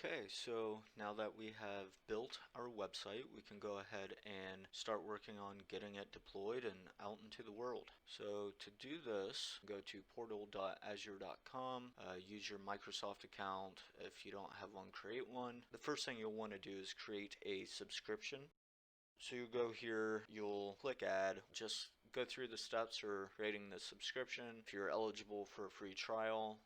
Okay, so now that we have built our website, we can go ahead and start working on getting it deployed and out into the world. So to do this, go to portal.azure.com, use your Microsoft account. If you don't have one, create one. The first thing you'll want to do is create a subscription. So you go here, you'll click add, just go through the steps for creating the subscription. If you're eligible for a free trial,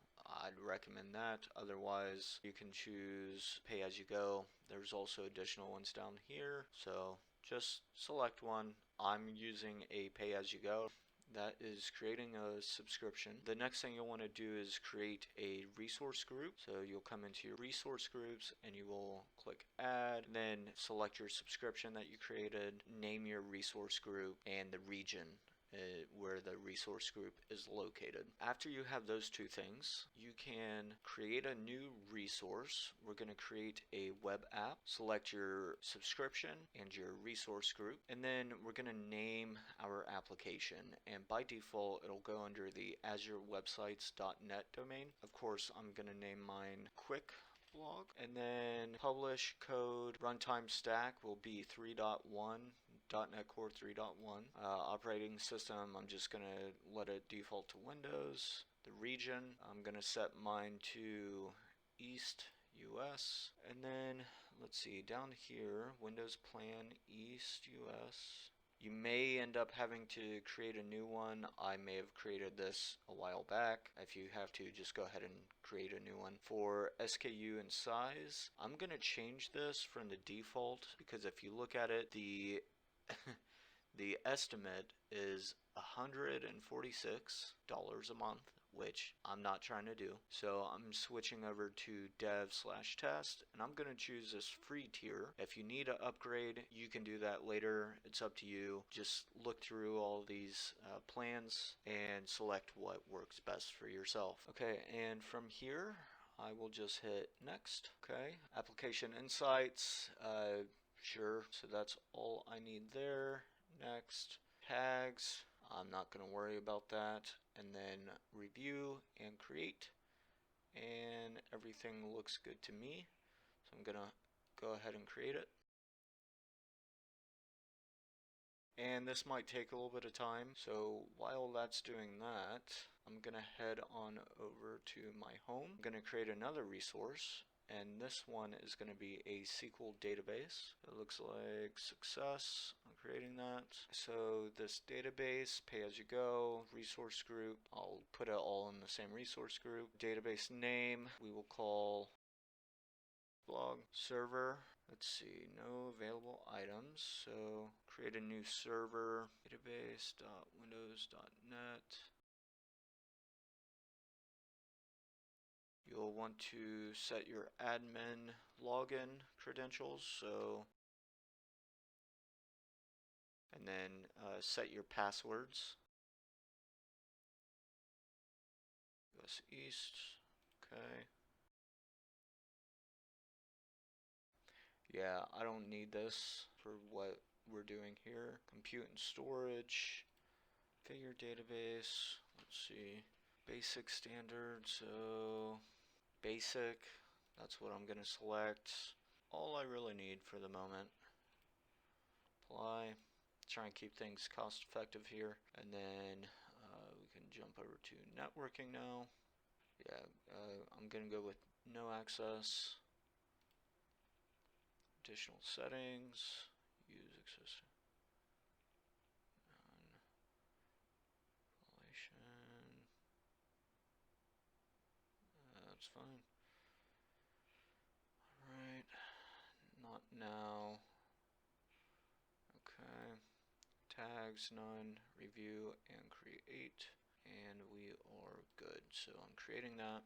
I'd recommend that. Otherwise, you can choose pay as you go. There's also additional ones down here, so just select one. I'm using a pay as you go. That is creating a subscription. The next thing you'll want to do is create a resource group. So you'll come into your resource groups and you will click add, then select your subscription that you created, name your resource group and the region where the resource group is located. After you have those two things, you can create a new resource. We're going to create a web app, select your subscription and your resource group, and then we're going to name our application, and by default it'll go under the Azure websites.net domain. Of course, I'm going to name mine quick blog, and then publish code runtime stack will be 3.1, .NET Core 3.1. Operating system, I'm just going to let it default to Windows. The region, I'm going to set mine to East US. And then, let's see, down here, Windows Plan East US. You may end up having to create a new one. I may have created this a while back. If you have to, just go ahead and create a new one. For SKU and size, I'm going to change this from the default because if you look at it, the the estimate is $146 a month, which I'm not trying to do. So I'm switching over to dev/test, and I'm going to choose this free tier. If you need to upgrade, you can do that later. It's up to you. Just look through all these plans and select what works best for yourself. Okay, and from here, I will just hit next. Okay, application insights. Sure, so that's all I need there. Next, tags, I'm not going to worry about that. And then review and create, and everything looks good to me. So I'm going to go ahead and create it. And this might take a little bit of time, so while that's doing that, I'm going to head on over to my home. I'm going to create another resource, and this one is going to be a SQL database. It looks like success. I'm creating that. So this database, pay as you go, resource group, I'll put it all in the same resource group. Database name, we will call blog server. Let's see, no available items, so create a new server, database.windows.net. You'll want to set your admin login credentials, so, and then set your passwords. US East, okay. Yeah, I don't need this for what we're doing here. Compute and storage, figure database, let's see, basic standard, so basic, that's what I'm going to select. All I really need for the moment. Apply. Try and keep things cost effective here. And then we can jump over to networking now. Yeah, I'm going to go with no access. Additional settings. Use existing. That's fine. Alright, not now. Okay, tags, none, review, and create, and we are good. So I'm creating that.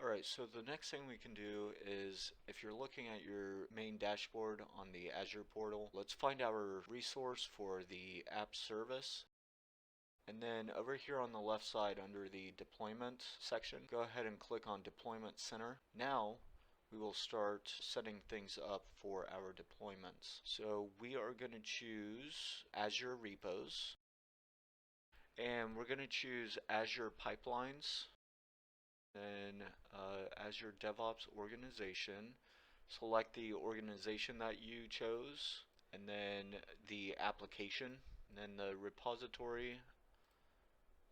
Alright, so the next thing we can do is, if you're looking at your main dashboard on the Azure portal, let's find our resource for the app service. And then over here on the left side under the deployment section, go ahead and click on Deployment Center. Now we will start setting things up for our deployments. So we are going to choose Azure Repos, and we're going to choose Azure Pipelines, then Azure DevOps Organization. Select the organization that you chose, and then the application, and then the repository,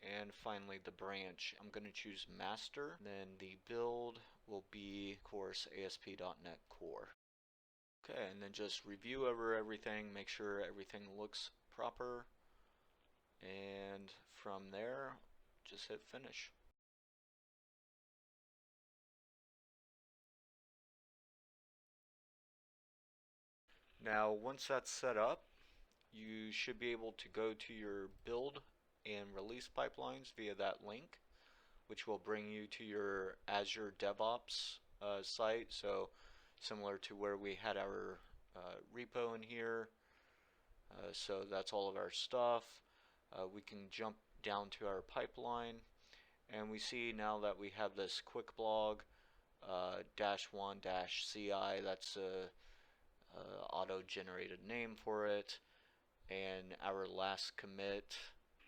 and finally the branch. I'm going to choose master, then the build will be, of course, ASP.NET Core. Okay, and then just review over everything, make sure everything looks proper, and from there just hit finish. Now once that's set up, you should be able to go to your build and release pipelines via that link, which will bring you to your Azure DevOps site. So similar to where we had our repo in here. So that's all of our stuff. We can jump down to our pipeline, and we see now that we have this quick blog -1-CI. That's a auto-generated name for it, and our last commit,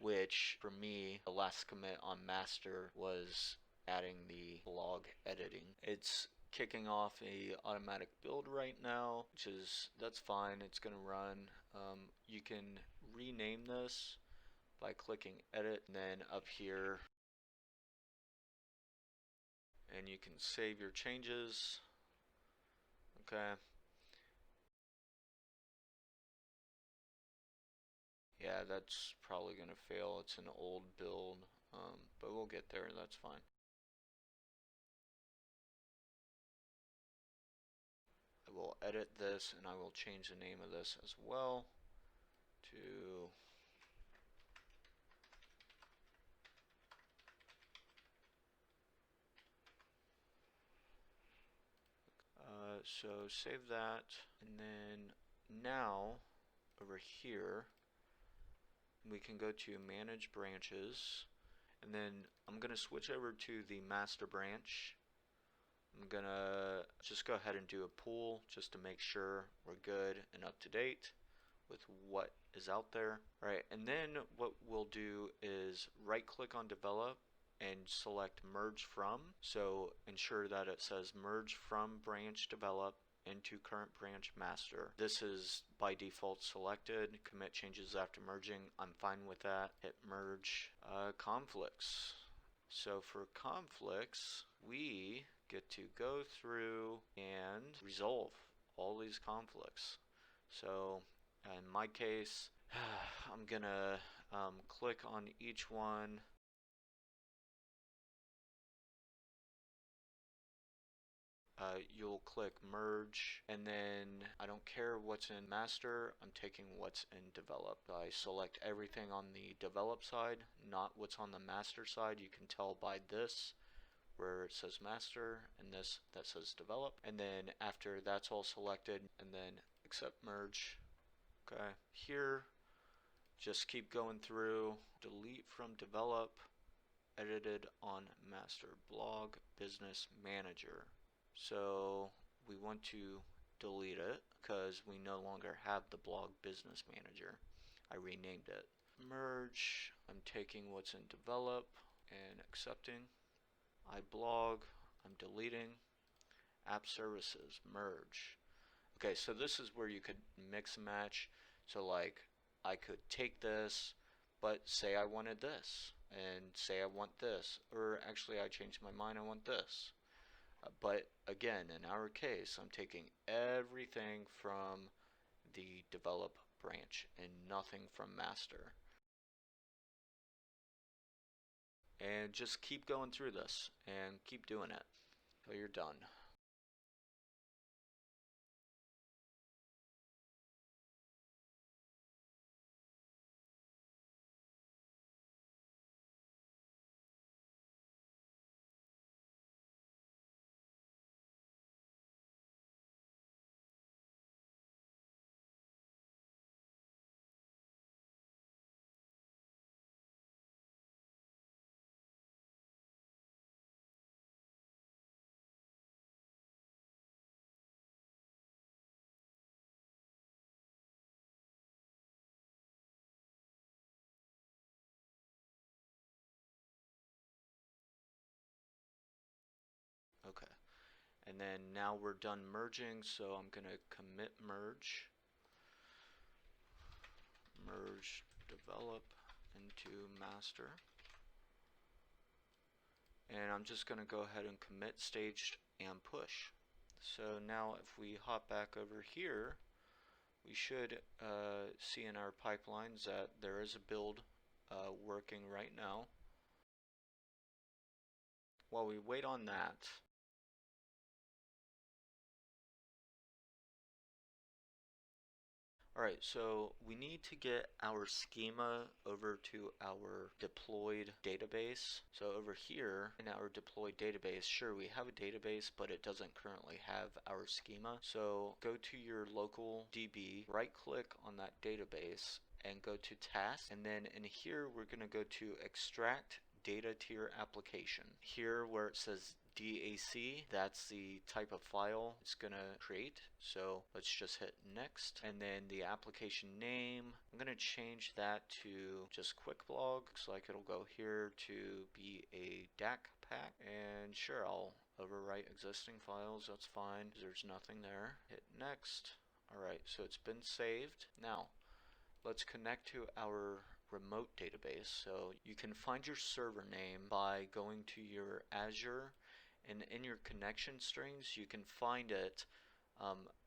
which for me the last commit on master was adding the blog editing. It's kicking off a automatic build right now, which is, that's fine, it's gonna run. You can rename this by clicking edit, and then up here, and you can save your changes. Okay. Yeah, that's probably gonna fail. It's an old build, but we'll get there. That's fine. I will edit this, and I will change the name of this as well to so save that, and then now over here we can go to manage branches, and then I'm gonna switch over to the master branch. I'm gonna just go ahead and do a pull just to make sure we're good and up to date with what is out there. Alright, and then what we'll do is right click on develop and select merge from. So ensure that it says merge from branch develop into current branch master. This is by default selected. Commit changes after merging. I'm fine with that. Hit merge. Conflicts. So for conflicts, we get to go through and resolve all these conflicts. So in my case, I'm gonna click on each one. You'll click merge, and then I don't care what's in master, I'm taking what's in develop. I select everything on the develop side, not what's on the master side. You can tell by this where it says master and this that says develop, and then after that's all selected, and then accept merge. Okay, here just keep going through, delete from develop, edited on master, blog business manager. So we want to delete it because we no longer have the blog business manager. I renamed it. Merge, I'm taking what's in develop and accepting. iBlog, I'm deleting. App services, merge. Okay, so this is where you could mix and match. So like I could take this, but say I wanted this, and say I want this, or actually I changed my mind, I want this. But again, in our case, I'm taking everything from the develop branch and nothing from master. And just keep going through this and keep doing it till you're done. And then now we're done merging, so I'm going to commit merge develop into master. And I'm just going to go ahead and commit staged and push. So now if we hop back over here, we should see in our pipelines that there is a build working right now. While we wait on that, alright, so we need to get our schema over to our deployed database. So over here in our deployed database, sure, we have a database, but it doesn't currently have our schema. So go to your local DB, right click on that database and go to task, and then in here we're going to go to extract data tier application. Here where it says DAC, that's the type of file it's gonna create. So let's just hit next, and then the application name, I'm gonna change that to just QuickBlog. Looks like it'll go here to be a DAC pack, and sure, I'll overwrite existing files, that's fine, there's nothing there. Hit next. Alright, so it's been saved. Now let's connect to our remote database. So you can find your server name by going to your Azure, and in your connection strings you can find it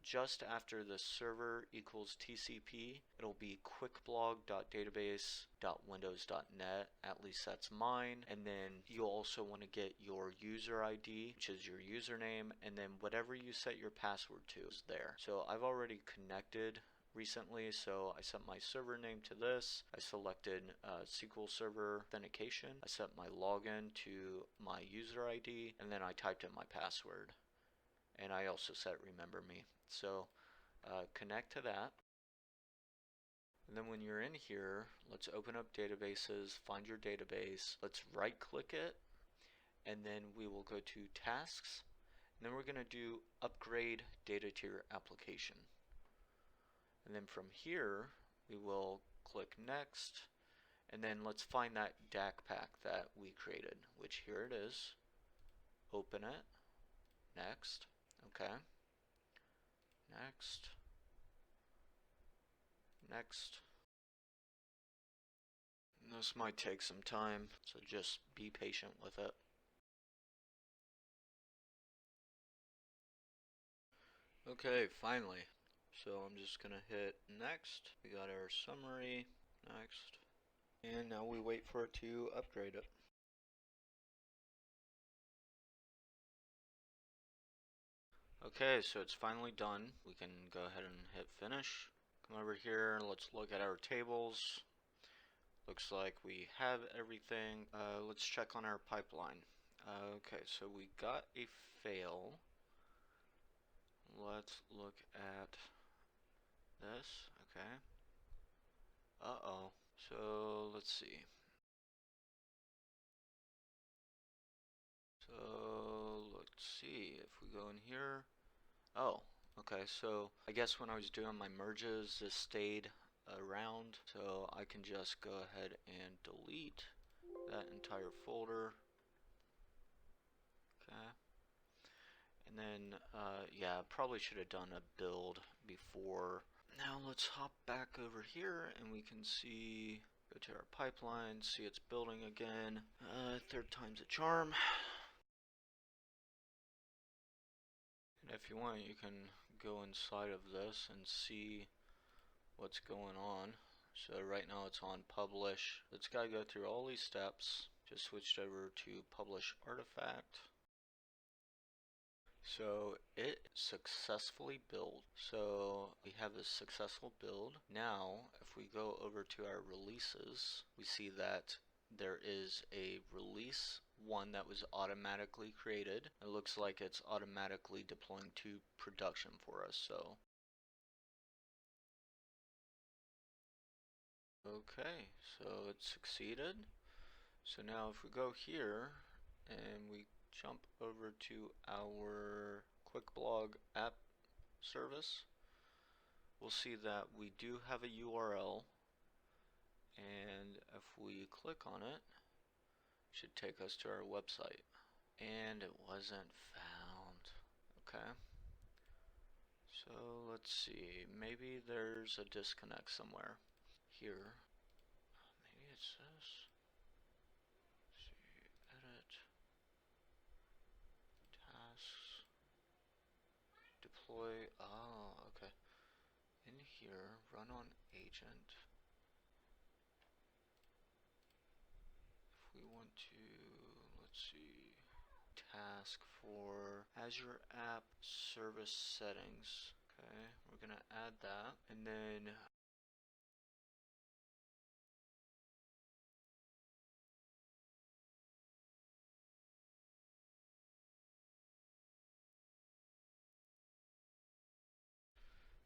just after the server equals TCP. It'll be quickblog.database.windows.net, at least that's mine. And then you'll also want to get your user ID, which is your username, and then whatever you set your password to is there. So I've already connected recently, so I set my server name to this. I selected SQL Server Authentication. I set my login to my user ID, and then I typed in my password. And I also set remember me. So connect to that. And then when you're in here, let's open up databases, find your database. Let's right click it, and then we will go to tasks. And then we're going to do upgrade data tier application. And then from here, we will click next, and then let's find that DAC pack that we created, which here it is. Open it, next, okay, next, next. This might take some time, so just be patient with it. Okay, finally. So I'm just gonna hit next. We got our summary, next, and now we wait for it to upgrade it. Okay, so it's finally done. We can go ahead and hit finish. Come over here, let's look at our tables. Looks like we have everything. Let's check on our pipeline. Okay, so we got a fail. Let's look at this. Okay. Uh-oh. So let's see. So let's see if we go in here. Oh, okay, so I guess when I was doing my merges, this stayed around, so I can just go ahead and delete that entire folder. Okay. And then, yeah, probably should have done a build before. Now let's hop back over here and we can see, go to our pipeline, see it's building again. Third time's a charm. And if you want, you can go inside of this and see what's going on. So right now it's on publish. It's got to go through all these steps. Just switched over to publish artifact. So it successfully built. So we have a successful build. Now if we go over to our releases, we see that there is a release one that was automatically created. It looks like it's automatically deploying to production for us. So okay, so it succeeded. So now if we go here and we jump over to our QuickBlog app service, we'll see that we do have a URL, and if we click on it, it should take us to our website. And it wasn't found. Okay. So let's see, maybe there's a disconnect somewhere. Here. Maybe it's this. Let's see, edit, tasks, deploy. Oh, okay. In here, run on agent. If we want to, let's see, task for Azure App Service Settings. Okay, we're gonna add that, and then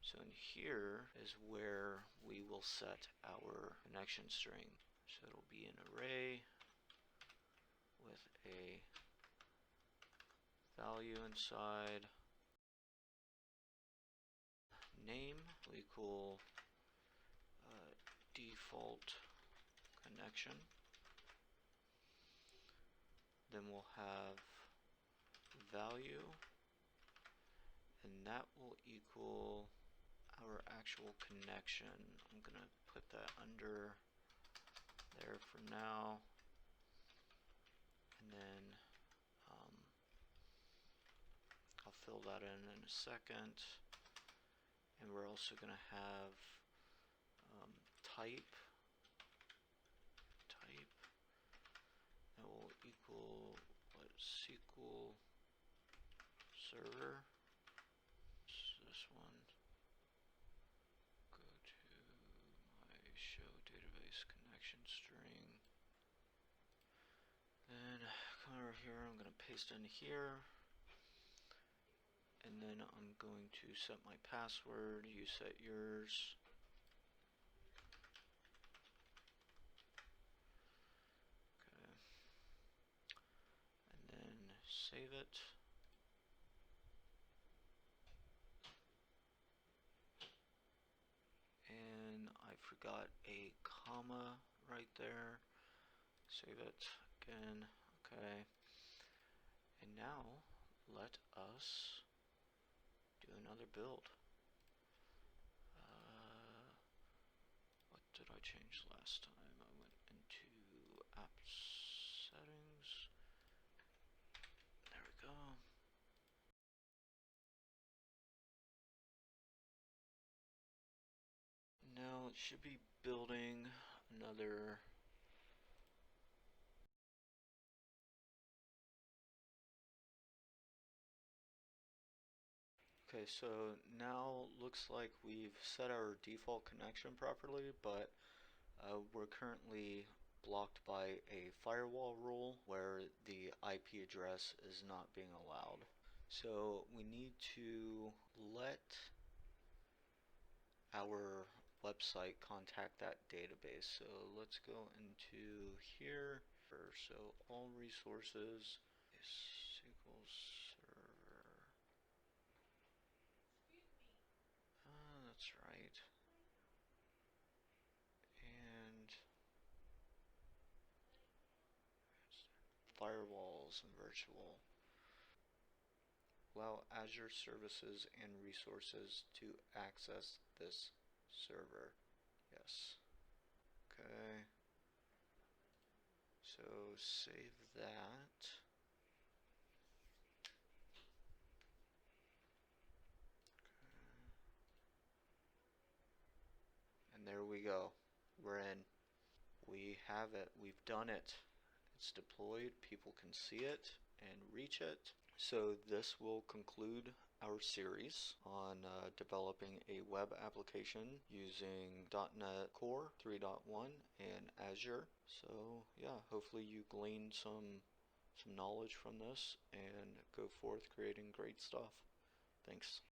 so in here is where we will set our connection string. So it'll be an array with a value inside. Name will equal default connection. Then we'll have value, and that will equal our actual connection. I'm gonna put that under there for now, and then I'll fill that in a second. And we're also gonna have type that will equal what, SQL server. This one. Go to my show database connection string. Then come over here, I'm going to paste in here. And then I'm going to set my password, you set yours. Okay. And then save it. And I forgot a comma right there. Save it again. Okay. And now let us do another build. What did I change last time? I went into app settings. There we go. Now it should be building another. Okay, so now looks like we've set our default connection properly, but we're currently blocked by a firewall rule where the IP address is not being allowed. So we need to let our website contact that database. So let's go into here. So all resources, SQL Server. That's right. And firewalls and virtual. Allow Azure services and resources to access this server. Yes. Okay. So save that. And there we go. We're in. We have it. We've done it. It's deployed. People can see it and reach it. So this will conclude our series on developing a web application using .NET Core 3.1 and Azure. So yeah, hopefully you gleaned some knowledge from this and go forth creating great stuff. Thanks.